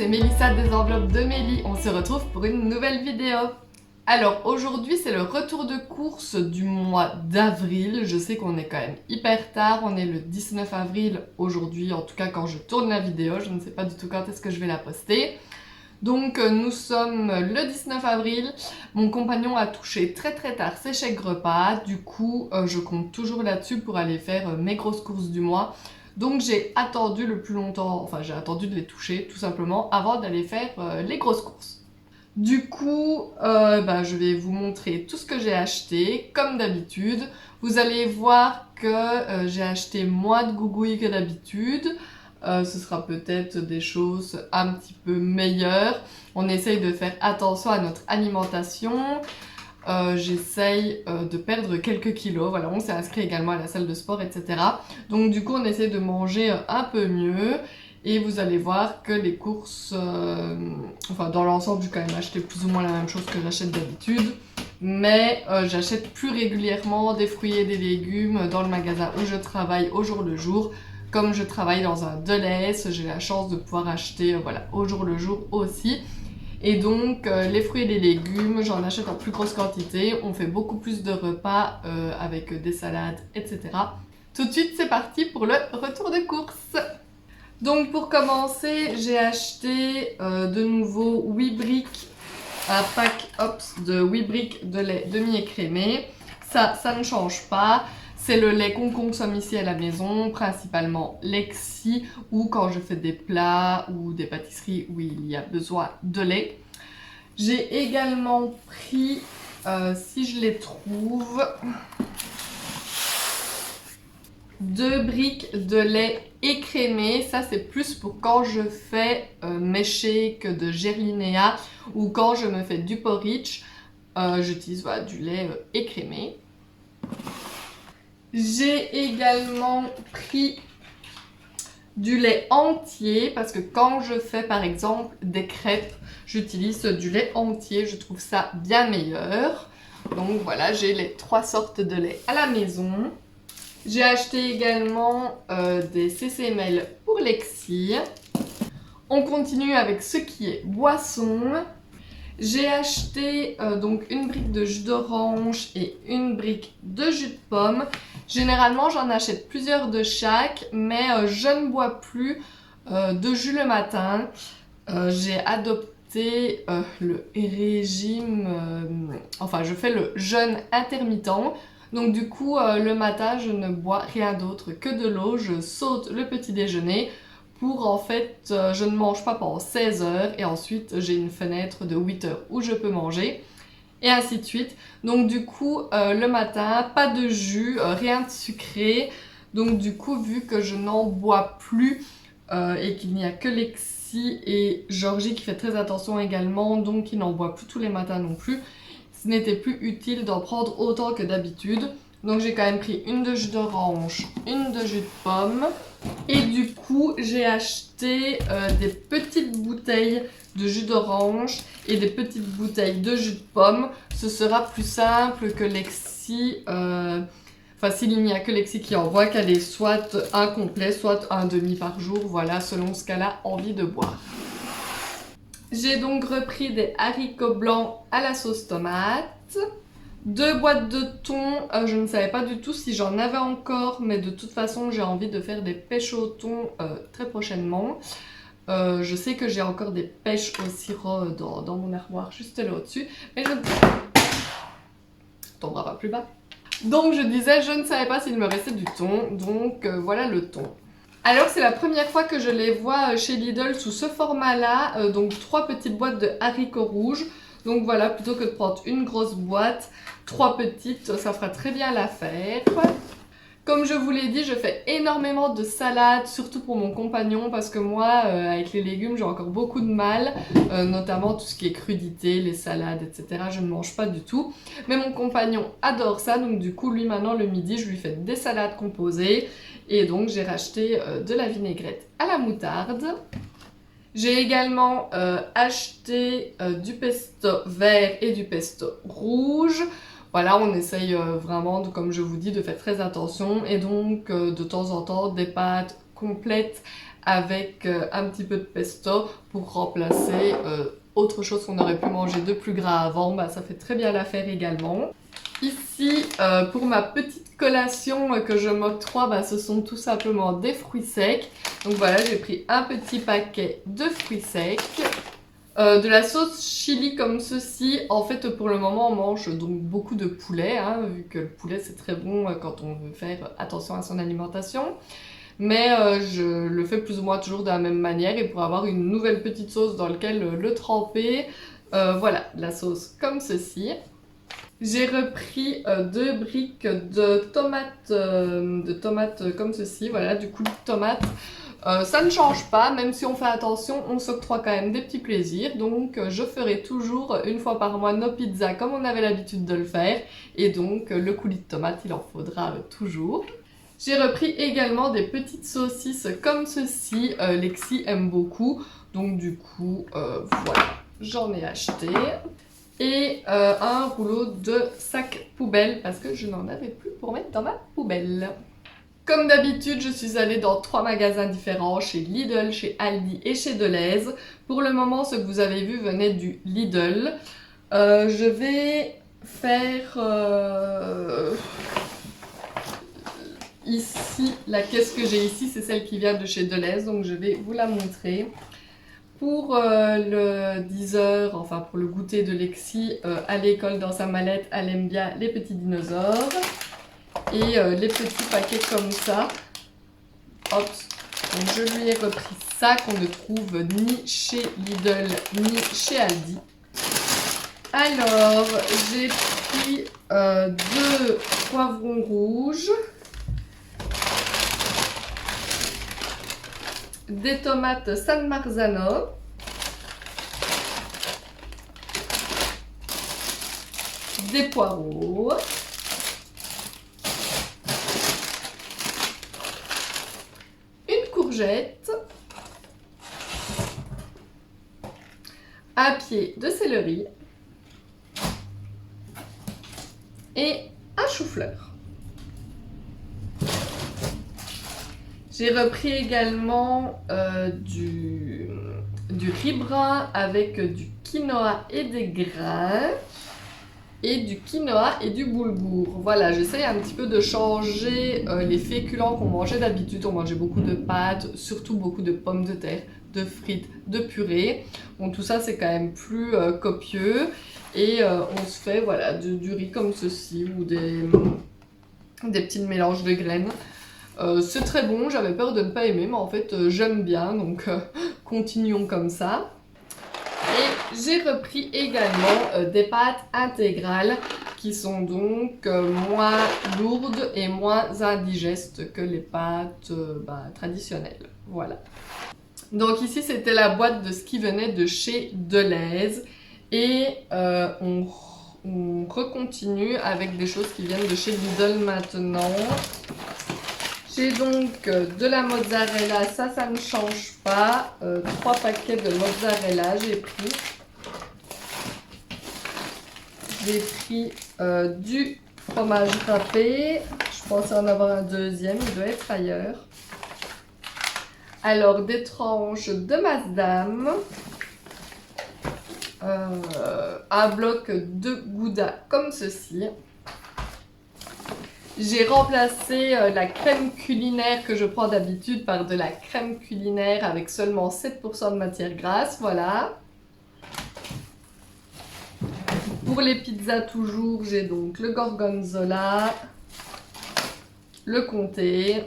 c'est Mélissa des enveloppes de Mélie. On se retrouve pour une nouvelle vidéo. Alors aujourd'hui c'est le retour de course du mois d'avril. Je sais qu'on est quand même hyper tard, on est le 19 avril aujourd'hui, en tout cas quand je tourne la vidéo, je ne sais pas du tout quand est-ce que je vais la poster. Donc nous sommes le 19 avril, mon compagnon a touché très tard ses chèques repas, du coup je compte toujours là-dessus pour aller faire mes grosses courses du mois. Donc j'ai attendu le plus longtemps, enfin j'ai attendu de les toucher tout simplement avant d'aller faire les grosses courses. Du coup, je vais vous montrer tout ce que j'ai acheté, comme d'habitude. Vous allez voir que j'ai acheté moins de gougouilles que d'habitude. Ce sera peut-être des choses un petit peu meilleures. On essaye de faire attention à notre alimentation. J'essaye de perdre quelques kilos. Voilà, on s'est inscrit également à la salle de sport, etc. Donc du coup, on essaye de manger un peu mieux. Et vous allez voir que les courses, dans l'ensemble, j'ai quand même acheté plus ou moins la même chose que j'achète d'habitude. Mais j'achète plus régulièrement des fruits et des légumes dans le magasin où je travaille au jour le jour. Comme je travaille dans un Delhaize, j'ai la chance de pouvoir acheter au jour le jour aussi. Et donc les fruits et les légumes, j'en achète en plus grosse quantité. On fait beaucoup plus de repas avec des salades, etc. Tout de suite, c'est parti pour le retour de course. Donc pour commencer, j'ai acheté de nouveau 8 briques, un pack de 8 briques de lait demi-écrémé. Ça ne change pas. C'est le lait qu'on consomme ici à la maison, principalement Lexi, ou quand je fais des plats ou des pâtisseries où il y a besoin de lait. J'ai également pris, si je les trouve, 2 briques de lait écrémé. Ça c'est plus pour quand je fais mes shakes de gerlinéa ou quand je me fais du porridge. J'utilise du lait écrémé. J'ai également pris du lait entier parce que quand je fais par exemple des crêpes, j'utilise du lait entier, je trouve ça bien meilleur. Donc voilà, j'ai les 3 sortes de lait à la maison. J'ai acheté également des CCML pour Lexi. On continue avec ce qui est boisson. J'ai acheté donc une brique de jus d'orange et une brique de jus de pomme. Généralement, j'en achète plusieurs de chaque, mais je ne bois plus de jus le matin. J'ai adopté le régime, je fais le jeûne intermittent. Donc du coup, le matin, je ne bois rien d'autre que de l'eau. Je saute le petit déjeuner pour en fait, je ne mange pas pendant 16 heures et ensuite j'ai une fenêtre de 8 heures où je peux manger et ainsi de suite. Donc du coup, le matin, pas de jus, rien de sucré. Donc du coup, vu que je n'en bois plus et qu'il n'y a que Lexi et Georgie qui fait très attention également, donc qui n'en boit plus tous les matins non plus, ce n'était plus utile d'en prendre autant que d'habitude. Donc j'ai quand même pris une de jus d'orange, une de jus de pomme. Et du coup, j'ai acheté des petites bouteilles de jus d'orange et des petites bouteilles de jus de pomme. Ce sera plus simple que Lexi. S'il n'y a que Lexi qui en boit, qu'elle ait soit un complet, soit un demi par jour. Voilà, selon ce qu'elle a envie de boire. J'ai donc repris des haricots blancs à la sauce tomate. 2 boîtes de thon, je ne savais pas du tout si j'en avais encore, mais de toute façon j'ai envie de faire des pêches au thon très prochainement. Je sais que j'ai encore des pêches au sirop dans mon armoire juste là au-dessus, mais je ne tombera pas plus bas. Donc je disais, je ne savais pas s'il me restait du thon, donc voilà le thon. Alors c'est la première fois que je les vois chez Lidl sous ce format-là, donc 3 petites boîtes de haricots rouges. Donc voilà, plutôt que de prendre une grosse boîte, 3 petites, ça fera très bien l'affaire. Comme je vous l'ai dit, je fais énormément de salades, surtout pour mon compagnon, parce que moi, avec les légumes, j'ai encore beaucoup de mal, notamment tout ce qui est crudité, les salades, etc. Je ne mange pas du tout. Mais mon compagnon adore ça, donc du coup, lui maintenant, le midi, je lui fais des salades composées. Et donc, j'ai racheté de la vinaigrette à la moutarde. J'ai également acheté du pesto vert et du pesto rouge. Voilà, on essaye vraiment, comme je vous dis, de faire très attention. Et donc, de temps en temps, des pâtes complètes avec un petit peu de pesto pour remplacer autre chose qu'on aurait pu manger de plus gras avant. Bah, ça fait très bien l'affaire également. Ici, pour ma petite collation que je m'octroie, bah, ce sont tout simplement des fruits secs. Donc voilà, j'ai pris un petit paquet de fruits secs. De la sauce chili comme ceci. En fait, pour le moment, on mange donc beaucoup de poulet, hein, vu que le poulet c'est très bon quand on veut faire attention à son alimentation. Mais je le fais plus ou moins toujours de la même manière, et pour avoir une nouvelle petite sauce dans laquelle le tremper, voilà, la sauce comme ceci. J'ai repris 2 briques de tomates comme ceci, voilà, du coulis de tomate. Ça ne change pas, même si on fait attention, on s'octroie quand même des petits plaisirs. Donc je ferai toujours une fois par mois nos pizzas comme on avait l'habitude de le faire. Et donc le coulis de tomate, il en faudra toujours. J'ai repris également des petites saucisses comme ceci. Lexi aime beaucoup, donc du coup, voilà, j'en ai acheté. Et un rouleau de sac poubelle parce que je n'en avais plus pour mettre dans ma poubelle. Comme d'habitude, je suis allée dans 3 magasins différents, chez Lidl, chez Aldi et chez Delhaize. Pour le moment, ce que vous avez vu venait du Lidl. Je vais faire ici, la caisse que j'ai ici, c'est celle qui vient de chez Delhaize, donc je vais vous la montrer. Pour le 10h, enfin pour le goûter de Lexi, à l'école dans sa mallette, elle aime bien les petits dinosaures. Et les petits paquets comme ça. Hop. Donc je lui ai repris ça qu'on ne trouve ni chez Lidl ni chez Aldi. Alors j'ai pris 2 poivrons rouges, des tomates San Marzano, des poireaux, un pied de céleri et un chou-fleur. J'ai repris également du riz brun avec du quinoa et des grains. Et du quinoa et du boulgour. Voilà, j'essaye un petit peu de changer les féculents qu'on mangeait d'habitude. On mangeait beaucoup de pâtes, surtout beaucoup de pommes de terre, de frites, de purée. Donc tout ça, c'est quand même plus copieux. Et on se fait voilà, du riz comme ceci ou des petits mélanges de graines. C'est très bon, j'avais peur de ne pas aimer, mais en fait j'aime bien, donc continuons comme ça. Et j'ai repris également des pâtes intégrales qui sont donc moins lourdes et moins indigestes que les pâtes traditionnelles. Voilà. Donc ici c'était la boîte de ce qui venait de chez Delhaize et on recontinue avec des choses qui viennent de chez Lidl maintenant. J'ai donc de la mozzarella, ça ne change pas. 3 paquets de mozzarella, j'ai pris. J'ai pris du fromage râpé. Je pensais en avoir un deuxième, il doit être ailleurs. Alors, des tranches de Maasdam. Un bloc de Gouda comme ceci. J'ai remplacé la crème culinaire que je prends d'habitude par de la crème culinaire avec seulement 7% de matière grasse, voilà. Pour les pizzas toujours, j'ai donc le gorgonzola, le comté.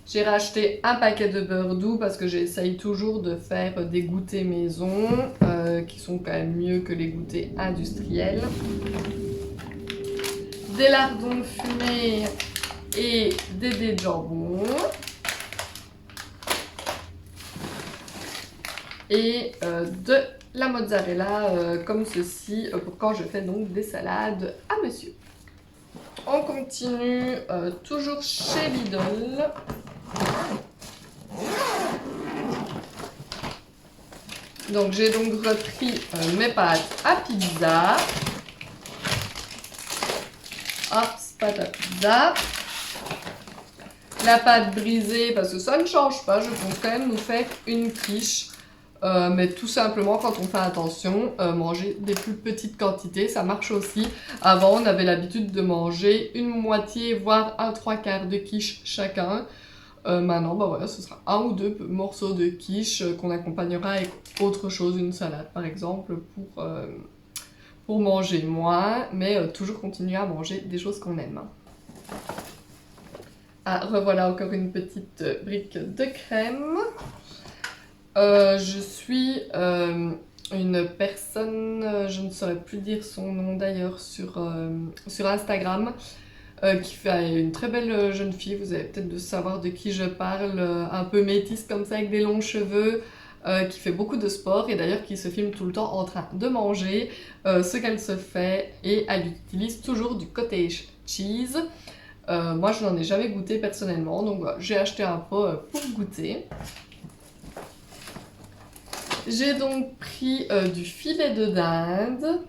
J'ai racheté un paquet de beurre doux parce que j'essaye toujours de faire des goûters maison qui sont quand même mieux que les goûters industriels. Des lardons fumés et des dés de jambon. Et de la mozzarella comme ceci pour quand je fais donc des salades à monsieur. On continue toujours chez Lidl. Donc j'ai donc repris mes pâtes à pizza. Hop, pâte à pizza. la pâte brisée, parce que ça ne change pas, je compte quand même nous faire une quiche. Mais tout simplement, quand on fait attention, manger des plus petites quantités, ça marche aussi. Avant, on avait l'habitude de manger une moitié, voire un 3/4 de quiche chacun. Maintenant, bah voilà, ce sera un ou deux morceaux de quiche qu'on accompagnera avec autre chose, une salade par exemple, pour manger moins, mais toujours continuer à manger des choses qu'on aime. Ah, revoilà encore une petite brique de crème. Je suis une personne, je ne saurais plus dire son nom d'ailleurs, sur Instagram, qui fait une très belle jeune fille, vous allez peut-être de savoir de qui je parle, un peu métisse comme ça avec des longs cheveux, qui fait beaucoup de sport et d'ailleurs qui se filme tout le temps en train de manger ce qu'elle se fait, et elle utilise toujours du cottage cheese. Moi je n'en ai jamais goûté personnellement, donc voilà, j'ai acheté un pot pour goûter. J'ai donc pris du filet de dinde.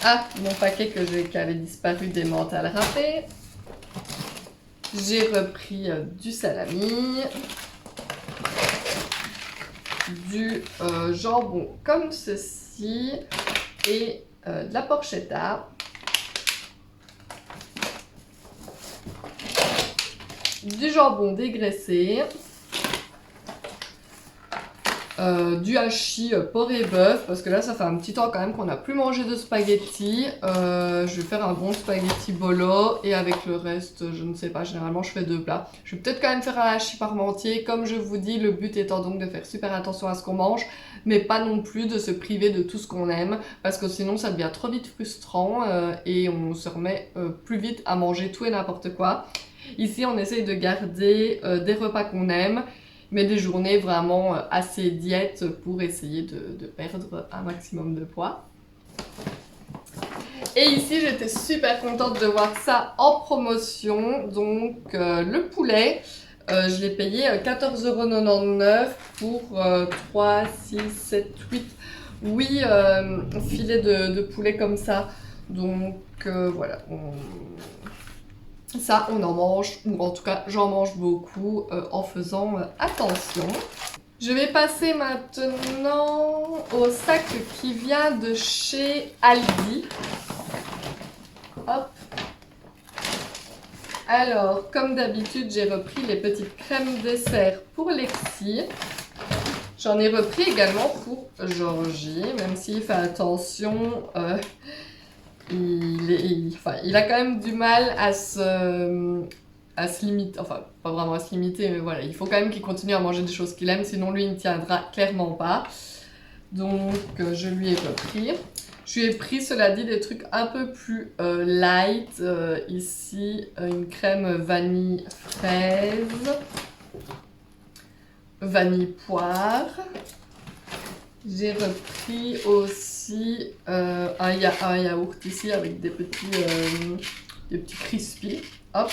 Ah, mon paquet qui avait disparu des mentales râpées. J'ai repris du salami, du jambon comme ceci et de la porchetta. Du jambon dégraissé. Du hachis porc et bœuf, parce que là ça fait un petit temps quand même qu'on n'a plus mangé de spaghettis. Je vais faire un bon spaghetti bolo et avec le reste je ne sais pas, généralement je fais 2 plats. Je vais peut-être quand même faire un hachis parmentier, comme je vous dis, le but étant donc de faire super attention à ce qu'on mange, mais pas non plus de se priver de tout ce qu'on aime, parce que sinon ça devient trop vite frustrant et on se remet plus vite à manger tout et n'importe quoi. Ici on essaye de garder des repas qu'on aime, mais des journées vraiment assez diète pour essayer de perdre un maximum de poids. Et ici, j'étais super contente de voir ça en promotion. Donc, le poulet, je l'ai payé 14,99 € pour 3, 6, 7, 8 filets de poulet comme ça. Donc, voilà. Ça, on en mange, ou en tout cas, j'en mange beaucoup en faisant attention. Je vais passer maintenant au sac qui vient de chez Aldi. Hop. Alors, comme d'habitude, j'ai repris les petites crèmes dessert pour Lexi. J'en ai repris également pour Georgie, même s'il fait attention. Il a quand même du mal à se limiter, enfin pas vraiment à se limiter, mais voilà, il faut quand même qu'il continue à manger des choses qu'il aime, sinon lui il ne tiendra clairement pas. Donc je lui ai repris. Je lui ai pris, cela dit, des trucs un peu plus light. Ici, une crème vanille fraise, vanille poire. J'ai repris aussi un yaourt ici avec des petits crispies. Hop.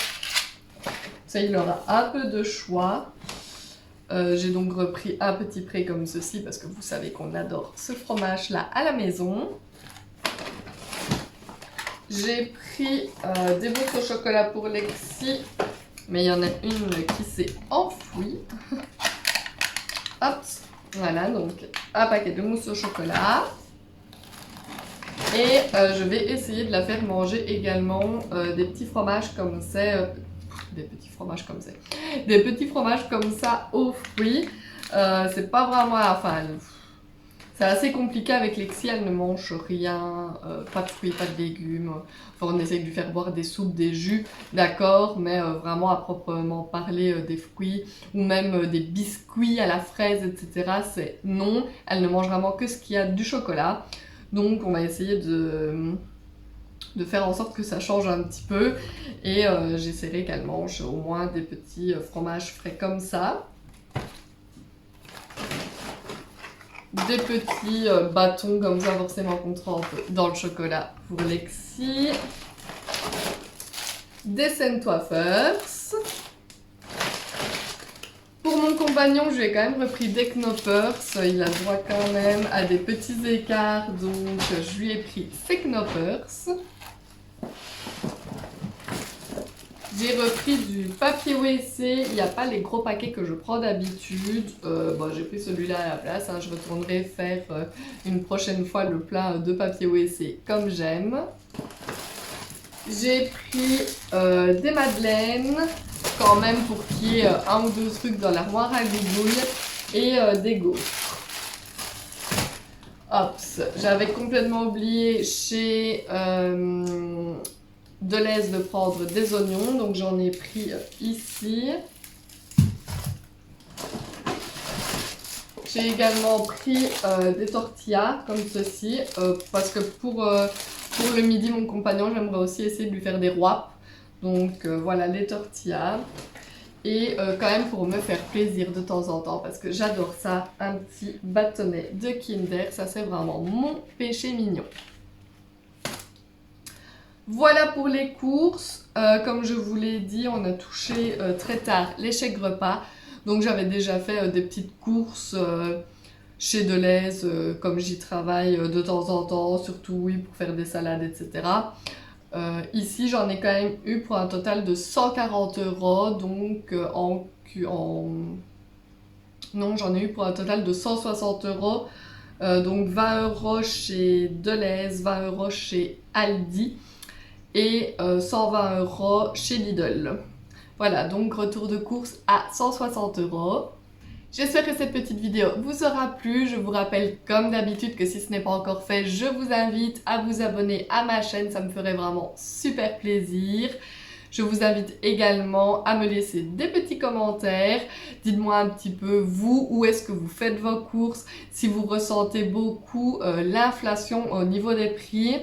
Ça, il aura un peu de choix. J'ai donc repris un petit pré comme ceci parce que vous savez qu'on adore ce fromage-là à la maison. J'ai pris des mousses au chocolat pour Lexi, mais il y en a une qui s'est enfouie. Hop. Voilà, donc un paquet de mousse au chocolat. Et je vais essayer de la faire manger également des petits fromages comme ça. Des petits fromages comme ça aux fruits. C'est pas vraiment... Enfin, c'est assez compliqué avec Lexi, elle ne mange rien, pas de fruits, pas de légumes. Enfin, on essaye de lui faire boire des soupes, des jus, d'accord, mais vraiment à proprement parler des fruits ou même des biscuits à la fraise, etc. C'est non, elle ne mange vraiment que ce qu'il y a du chocolat. Donc on va essayer de faire en sorte que ça change un petit peu et j'essaierai qu'elle mange au moins des petits fromages frais comme ça. Des petits bâtons comme ça, forcément qu'on trempe dans le chocolat pour Lexi. Des Centwafers. Pour mon compagnon, je lui ai quand même repris des Knoppers. Il a droit quand même à des petits écarts, donc je lui ai pris ces Knoppers. J'ai repris du papier WC, il n'y a pas les gros paquets que je prends d'habitude. J'ai pris celui-là à la place, hein. Je retournerai faire une prochaine fois le plat de papier WC comme j'aime. J'ai pris des madeleines, quand même pour qu'il y ait un ou deux trucs dans l'armoire à gougouille, et des gaufres. Ops, j'avais complètement oublié chez Deleuze de prendre des oignons, donc j'en ai pris ici. J'ai également pris des tortillas comme ceci, parce que pour le midi, mon compagnon, j'aimerais aussi essayer de lui faire des wraps. Donc voilà les tortillas. Et quand même pour me faire plaisir de temps en temps, parce que j'adore ça, un petit bâtonnet de Kinder, ça c'est vraiment mon péché mignon. Voilà pour les courses. Comme je vous l'ai dit, on a touché très tard les chèques repas. Donc j'avais déjà fait des petites courses chez Deleuze, comme j'y travaille de temps en temps, surtout oui pour faire des salades, etc. Ici j'en ai quand même eu pour un total de 140 €, donc non, j'en ai eu pour un total de 160 €, donc 20 € chez Deleuze, 20 € chez Aldi et 120 € chez Lidl. Voilà, donc retour de course à 160 €. J'espère que cette petite vidéo vous aura plu. Je vous rappelle comme d'habitude que si ce n'est pas encore fait, je vous invite à vous abonner à ma chaîne. Ça me ferait vraiment super plaisir. Je vous invite également à me laisser des petits commentaires. Dites-moi un petit peu, vous, où est-ce que vous faites vos courses, si vous ressentez beaucoup l'inflation au niveau des prix.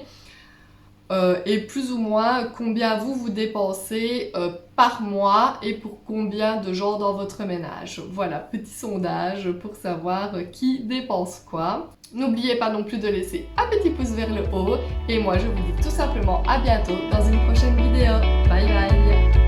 Et plus ou moins combien vous dépensez par mois et pour combien de gens dans votre ménage. Voilà, petit sondage pour savoir qui dépense quoi. N'oubliez pas non plus de laisser un petit pouce vers le haut et moi je vous dis tout simplement à bientôt dans une prochaine vidéo. Bye bye!